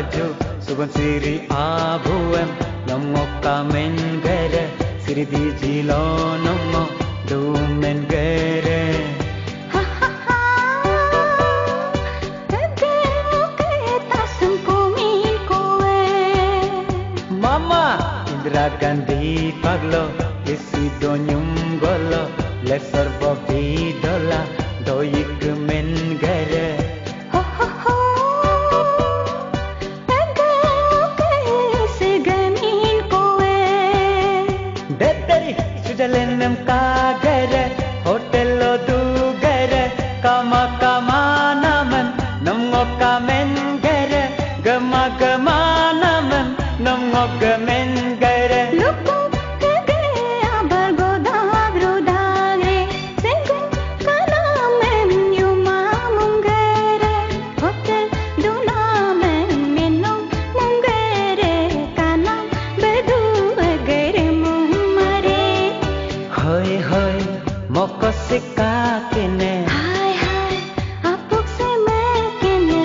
baju suban siri abuem nongo kamen gere siri di jilo nongo dumen gere Mama Indra Gandhi paglo isi donyum golo lesar bobi dola doik men gere Sujalenam kagere hotel lo dugere kama kama naman namgo kamen gere gama gama naman namgo gamen gere luku kage abar godag rodagre sengu kanamem yuma mungere hotel dunamen menom mungere kanam bedu gere mumare Hoy hoy moko sika kene hai hai apuk se mekene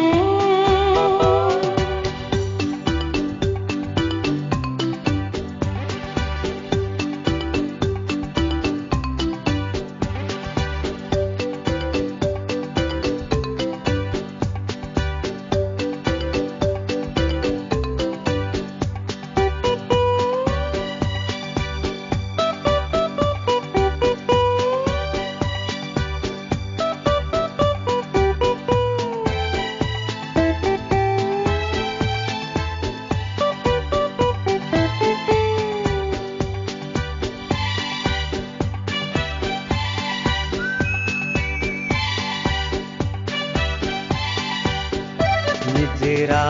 Nijira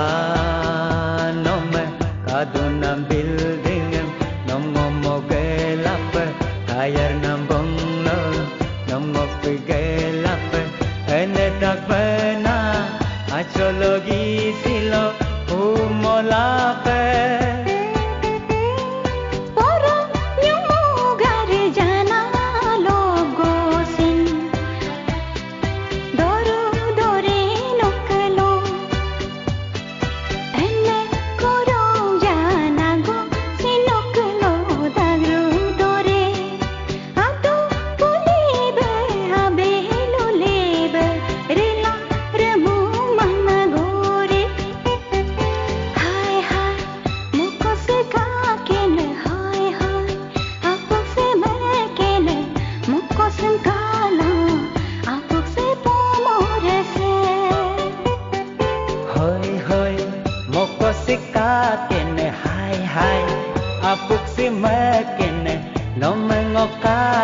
nom kaduna building nom mogelap kayar nambong no nom pigelap ene dakbana achologi silo umolape Sika kene hai hai apuk si mekene no mengoka